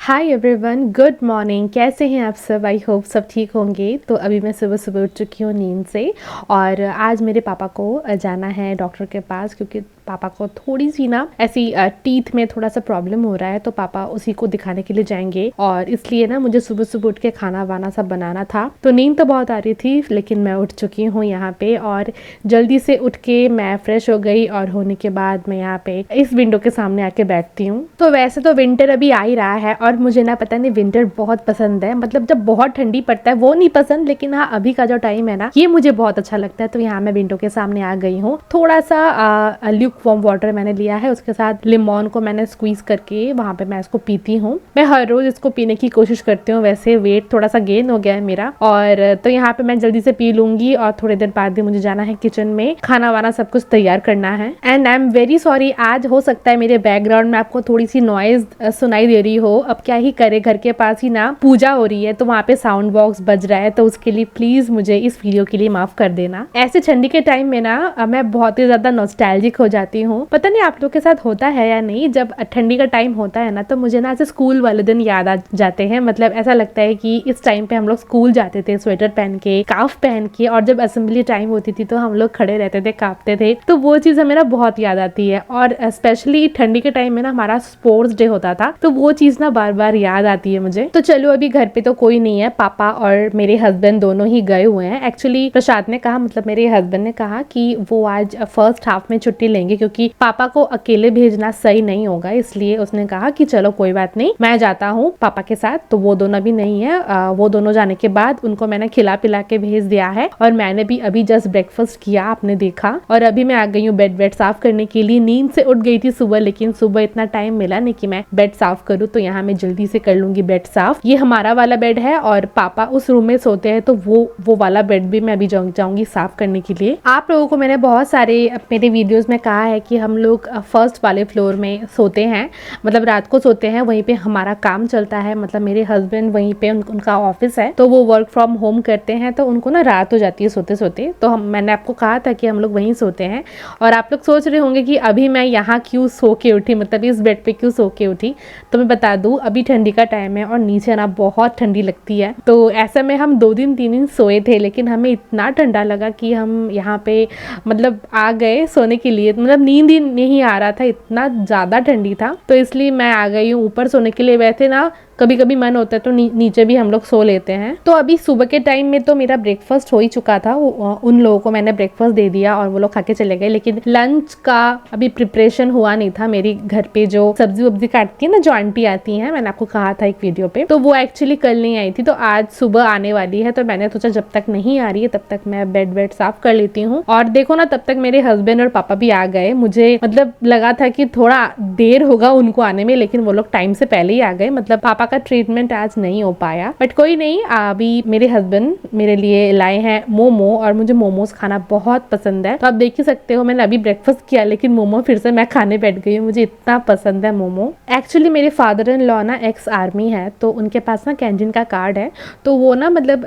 Hi everyone, good morning. कैसे हैं आप सब? आई होप सब ठीक होंगे। तो अभी मैं सुबह सुबह उठ चुकी हूँ नींद से और आज मेरे पापा को जाना है डॉक्टर के पास, क्योंकि पापा को थोड़ी सी ना ऐसी टीथ में थोड़ा सा प्रॉब्लम हो रहा है। तो पापा उसी को दिखाने के लिए जाएंगे और इसलिए ना मुझे सुबह सुबह उठ के खाना वाना सब बनाना था। तो नींद तो बहुत आ रही थी, लेकिन मैं उठ चुकी हूँ यहाँ पे और जल्दी से उठ के मैं फ्रेश हो गई और होने के बाद मैं यहाँ पे इस विंडो के सामने आके बैठती हूँ। तो वैसे तो विंटर अभी आ ही रहा है और मुझे ना पता नहीं विंटर बहुत पसंद है। मतलब जब बहुत ठंडी पड़ता है वो नहीं पसंद, लेकिन हाँ अभी का जो टाइम है ना ये मुझे बहुत अच्छा लगता है। तो यहाँ मैं विंडो के सामने आ गई हूँ। थोड़ा सा ल्यूक वार्म वाटर मैंने लिया है, उसके साथ लेमन को मैंने स्क्वीज करके वहाँ पे मैं इसको पीती हूँ। मैं हर रोज इसको पीने की कोशिश करती हूँ। वैसे वेट थोड़ा सा गेन हो गया है मेरा, और तो यहाँ पे मैं जल्दी से पी लूंगी और थोड़ी देर बाद भी मुझे जाना है किचन में, खाना वाना सब कुछ तैयार करना है। And I am very sorry, आज हो सकता है मेरे बैकग्राउंड में आपको थोड़ी सी नॉइज सुनाई दे रही हो। अब क्या ही करे, घर के पास ही ना पूजा हो रही है तो वहाँ पे साउंड बॉक्स बज रहा है, तो उसके लिए प्लीज मुझे इस वीडियो के लिए माफ कर देना। ऐसे ठंडी के टाइम में ना मैं बहुत ही ज्यादा नॉस्टैल्जिक हो जाती हूँ। पता नहीं आप लोग के साथ होता है या नहीं, जब ठंडी का टाइम होता है ना तो मुझे ना ऐसे स्कूल वाले दिन याद आ जाते हैं। मतलब ऐसा लगता है कि इस टाइम पे हम लोग स्कूल जाते थे स्वेटर पहन के, काफ पहन के, और जब असेंबली टाइम होती थी तो हम लोग खड़े रहते थे, कांपते थे। तो वो चीज हमें ना बहुत याद आती है। और स्पेशली ठंडी के टाइम में ना हमारा स्पोर्ट्स डे होता था, तो वो चीज ना बार बार याद आती है मुझे। तो चलो, अभी घर पे तो कोई नहीं है, पापा और मेरे हस्बैंड दोनों ही गए हुए हैं। एक्चुअली प्रसाद ने कहा, मतलब मेरे हस्बैंड ने कहा कि वो आज फर्स्ट हाफ में छुट्टी लेंगे, क्योंकि पापा को अकेले भेजना सही नहीं होगा, इसलिए उसने कहा कि चलो कोई बात नहीं, मैं जाता हूँ पापा के साथ। तो वो दोनों भी नहीं है। वो दोनों जाने के बाद उनको मैंने खिला पिला के भेज दिया है और मैंने भी अभी जस्ट ब्रेकफास्ट किया, आपने देखा। और अभी मैं आ गई हूँ बेड साफ करने के लिए। नींद से उठ गई थी सुबह, लेकिन सुबह इतना टाइम मिला नहीं कि मैं बेड साफ करूँ, तो यहाँ मैं जल्दी से कर लूंगी बेड साफ। ये हमारा वाला बेड है और पापा उस रूम में सोते हैं, तो वो वाला बेड भी मैं अभी जाऊंगी साफ करने के लिए। आप लोगों को मैंने बहुत सारे मेरे वीडियोस में कहा है कि हम लोग फर्स्ट वाले फ्लोर में सोते हैं, मतलब रात को सोते हैं, वहीं पे हमारा काम चलता है। मतलब मेरे हस्बैंड वहीं पे उनका ऑफिस है, तो वो वर्क फ्रॉम होम करते हैं, तो उनको ना रात हो जाती है सोते सोते। तो मैंने आपको कहा था कि हम लोग वहीं सोते हैं। और आप लोग सोच रहे होंगे कि अभी मैं यहाँ क्यों सो के उठी, मतलब इस बेड पे क्यों सो के उठी। तो मैं बता दूं, अभी ठंडी का टाइम है और नीचे ना बहुत ठंडी लगती है। तो ऐसे में हम 2 दिन 3 दिन सोए थे, लेकिन हमें इतना ठंडा लगा कि हम यहाँ पे मतलब आ गए सोने के लिए। मतलब नींद ही नहीं आ रहा था, इतना ज्यादा ठंडी था, तो इसलिए मैं आ गई हूँ ऊपर सोने के लिए। वैसे ना कभी कभी मन होता है तो नीचे भी हम लोग सो लेते हैं। तो अभी सुबह के टाइम में तो मेरा ब्रेकफास्ट हो ही चुका था। उन लोगों को मैंने ब्रेकफास्ट दे दिया और वो लोग खा के चले गए, लेकिन लंच का अभी प्रिपरेशन हुआ नहीं था। मेरी घर पे जो सब्जी वब्जी काटती है ना, जो आंटी आती है, मैंने आपको कहा था एक वीडियो पे, तो वो एक्चुअली कल नहीं आई थी, तो आज सुबह आने वाली है। तो मैंने सोचा जब तक नहीं आ रही है तब तक मैं बेड साफ कर लेती हूँ। और देखो ना, तब तक मेरे हस्बैंड और पापा भी आ गए। मुझे मतलब लगा था कि थोड़ा देर होगा उनको आने में, लेकिन वो लोग टाइम से पहले ही आ गए। मतलब पापा का ट्रीटमेंट आज नहीं हो पाया, बट कोई नहीं। अभी मेरे हस्बैंड मेरे लिए लाए हैं मोमो, और मुझे मोमोज खाना बहुत पसंद है। तो आप देख ही सकते हो, मैंने अभी ब्रेकफास्ट किया लेकिन मोमो फिर से मैं खाने बैठ गई हूँ। मुझे इतना पसंद है मोमो। एक्चुअली मेरे फादर इन लॉ ना एक्स आर्मी है, तो उनके पास ना कैंटीन का कार्ड है। तो वो ना मतलब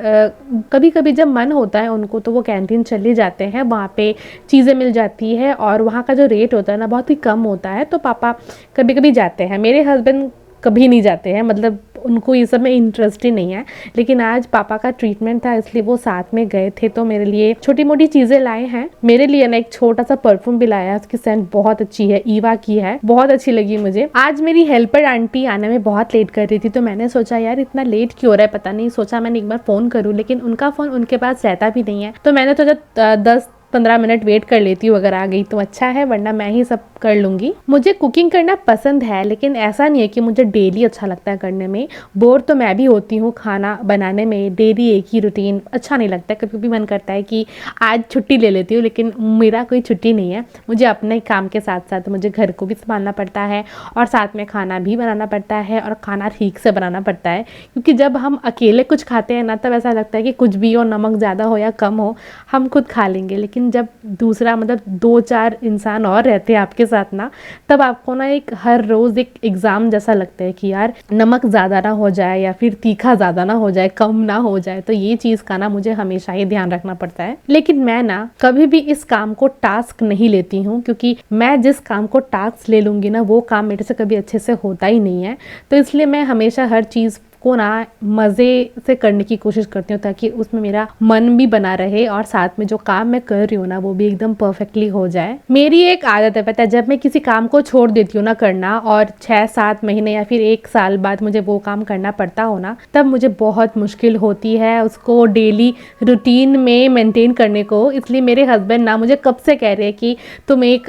कभी कभी जब मन होता है उनको, तो वो कैंटीन चले जाते हैं, वहाँ पे चीज़ें मिल जाती है और वहाँ का जो रेट होता है ना बहुत ही कम होता है। तो पापा कभी कभी जाते हैं, मेरे हस्बैंड कभी नहीं जाते हैं, मतलब उनको ये सब में इंटरेस्ट ही नहीं है। लेकिन आज पापा का ट्रीटमेंट था, इसलिए वो साथ में गए थे, तो मेरे लिए छोटी मोटी चीजें लाए हैं। मेरे लिए ना एक छोटा सा परफ्यूम भी लाया है, उसकी सेंट बहुत अच्छी है, ईवा की है, बहुत अच्छी लगी मुझे। आज मेरी हेल्पर आंटी आने में बहुत लेट कर रही थी, तो मैंने सोचा यार इतना लेट क्यों हो रहा है पता नहीं, सोचा मैंने एक बार फोन करूँ, लेकिन उनका फोन उनके पास रहता भी नहीं है। तो मैंने सोचा 10-15 मिनट वेट कर लेती हूँ, अगर आ गई तो अच्छा है, वरना मैं ही सब कर लूंगी। मुझे कुकिंग करना पसंद है, लेकिन ऐसा नहीं है कि मुझे डेली अच्छा लगता है करने में। बोर तो मैं भी होती हूँ खाना बनाने में, डेली एक ही रूटीन अच्छा नहीं लगता है। कभी कभी मन करता है कि आज छुट्टी ले लेती हूँ, लेकिन मेरा कोई छुट्टी नहीं है। मुझे अपने काम के साथ साथ मुझे घर को भी संभालना पड़ता है और साथ में खाना भी बनाना पड़ता है, और खाना ठीक से बनाना पड़ता है, क्योंकि जब हम अकेले कुछ खाते हैं ना तब ऐसा लगता है कि कुछ भी हो, नमक ज़्यादा हो या कम हो, हम खुद खा लेंगे, लेकिन लेकिन जब दूसरा मतलब 2-4 इंसान और रहते हैं आपके साथ ना, तब आपको ना एक हर रोज़ एक एग्ज़ाम जैसा लगता है कि यार नमक ज़्यादा ना हो जाए या फिर तीखा ज़्यादा ना हो जाए, कम ना हो जाए। तो ये चीज़ का ना मुझे हमेशा ही ध्यान रखना पड़ता है। लेकिन मैं ना कभी भी इस काम को टास्क नहीं लेती हूँ, क्योंकि मैं जिस काम को टास्क ले लूँगी ना वो काम मेरे से कभी अच्छे से होता ही नहीं है। तो इसलिए मैं हमेशा हर चीज़ को ना मज़े से करने की कोशिश करती हूँ, ताकि उसमें मेरा मन भी बना रहे और साथ में जो काम मैं कर रही हूँ ना वो भी एकदम परफेक्टली हो जाए। मेरी एक आदत है, पता है, जब मैं किसी काम को छोड़ देती हूँ ना करना और 6-7 महीने या फिर 1 साल बाद मुझे वो काम करना पड़ता हो ना, तब मुझे बहुत मुश्किल होती है उसको डेली रूटीन में मेंटेन करने को। इसलिए मेरे हस्बैंड ना मुझे कब से कह रहे हैं कि तुम एक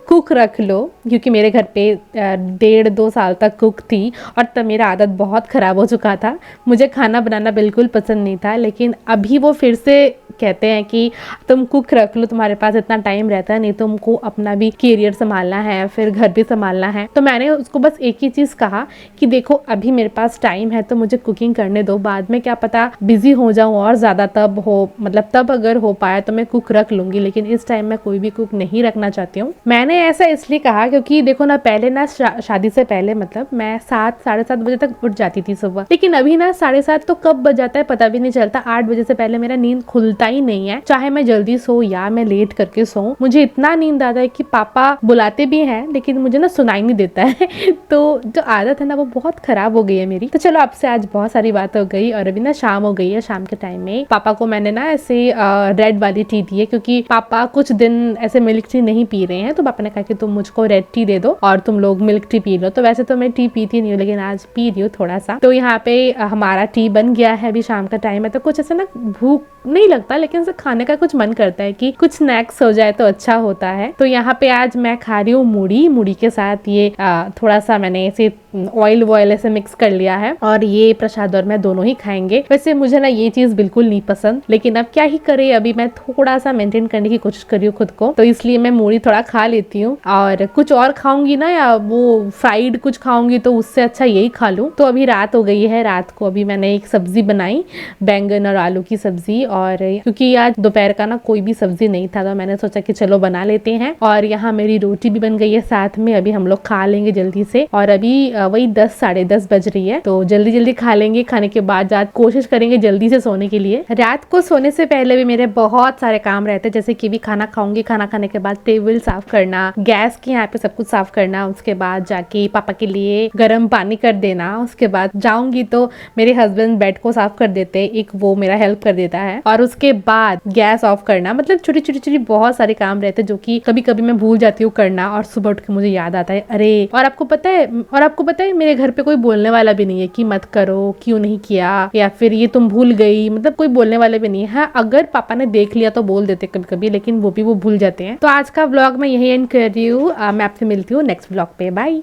कुक रख लो, क्योंकि मेरे घर पे 1.5-2 साल तक कुक थी और तब मेरा आदत बहुत ख़राब हो चुका था। मुझे खाना बनाना बिल्कुल पसंद नहीं था, लेकिन अभी वो फिर से कहते हैं कि तुम कुक रख लो, तुम्हारे पास इतना टाइम रहता है, नहीं तुमको अपना भी करियर संभालना है, फिर घर भी संभालना है। तो मैंने उसको बस एक ही चीज़ कहा कि देखो अभी मेरे पास टाइम है तो मुझे कुकिंग करने दो, बाद में क्या पता बिजी हो जाऊँ और ज़्यादा, तब अगर हो पाया तो मैं कुक रख लूँगी, लेकिन इस टाइम मैं कोई भी कुक नहीं रखना चाहती हूँ। मैंने ऐसा इसलिए कहा क्योंकि देखो ना, पहले ना शादी से पहले मतलब मैं 7-7:30 बजे तक उठ जाती थी सुबह, लेकिन अभी ना 7:30 तो कब बज जाता है पता भी नहीं चलता। 8 बजे से पहले मेरा नींद खुलता ही नहीं है, चाहे मैं जल्दी सो या मैं लेट करके सो। मुझे इतना नींद आता है कि पापा बुलाते भी हैं लेकिन मुझे ना सुनाई नहीं देता है तो जो आदत है ना वो बहुत खराब हो गई है मेरी। तो चलो आपसे आज बहुत सारी बात हो गई और अभी ना शाम हो गई है। शाम के टाइम में पापा को मैंने ना ऐसे रेड वाली टी दी है, क्योंकि पापा कुछ दिन ऐसे मिल्क टी नहीं पी रहे हैं, तो पापा ने कहा कि तुम मुझको रेड टी दे दो और तुम लोग मिल्क टी पी लो। तो वैसे तो मैं टी पीती नहीं हूँ, लेकिन आज पी रही हूँ थोड़ा सा। तो यहाँ पे हमारा टी बन गया है, अभी शाम का टाइम है तो कुछ ऐसे ना भूख नहीं लगता, लेकिन से खाने का कुछ मन करता है कि कुछ स्नैक्स हो जाए तो अच्छा होता है। तो यहाँ पे आज मैं खा रही हूँ मूढ़ी के साथ ये थोड़ा सा मैंने ऐसे ऑयल ऐसे मिक्स कर लिया है, और ये प्रसाद और मैं दोनों ही खाएंगे। वैसे मुझे ना ये चीज बिल्कुल नहीं पसंद, लेकिन अब क्या ही करे, अभी मैं थोड़ा सा मेंटेन करने की कोशिश कर रही हूँ खुद को, तो इसलिए मैं मूढ़ी थोड़ा खा लेती हूँ। और कुछ और खाऊंगी ना या वो फ्राइड कुछ खाऊंगी तो उससे अच्छा यही खा लूँ। तो अभी रात हो गई है, रात को अभी मैंने एक सब्जी बनाई, बैंगन और आलू की सब्जी, और क्योंकि आज दोपहर का ना कोई भी सब्जी नहीं था तो मैंने सोचा कि चलो बना लेते हैं। और यहाँ मेरी रोटी भी बन गई है साथ में, अभी हम लोग खा लेंगे जल्दी से। और अभी वही 10-10:30 बज रही है, तो जल्दी जल्दी खा लेंगे। खाने के बाद कोशिश करेंगे जल्दी से सोने के लिए। रात को सोने से पहले भी मेरे बहुत सारे काम रहते हैं, जैसे कि भी खाना खाऊंगी, खाना खाने के बाद टेबल साफ करना, गैस के यहाँ पे सब कुछ साफ करना, उसके बाद जाके पापा के लिए गर्म पानी कर देना, उसके बाद जाऊंगी तो मेरे हस्बैंड बेड को साफ कर देते, एक वो मेरा हेल्प कर देता है, और उसके बाद गैस ऑफ करना। मतलब छोटी छोटी बहुत सारे काम रहते हैं जो कि कभी कभी मैं भूल जाती हूँ करना, और सुबह उठ के मुझे याद आता है अरे। और आपको पता है मेरे घर पे कोई बोलने वाला भी नहीं है कि मत करो, क्यों नहीं किया, या फिर ये तुम भूल गई, मतलब कोई बोलने वाला भी नहीं है। हाँ, अगर पापा ने देख लिया तो बोल देते कभी कभी, लेकिन वो भूल जाते हैं। तो आज का व्लॉग मैं यही एंड कर रही हूँ। मैं आपसे मिलती हूँ नेक्स्ट व्लॉग पे। बाय।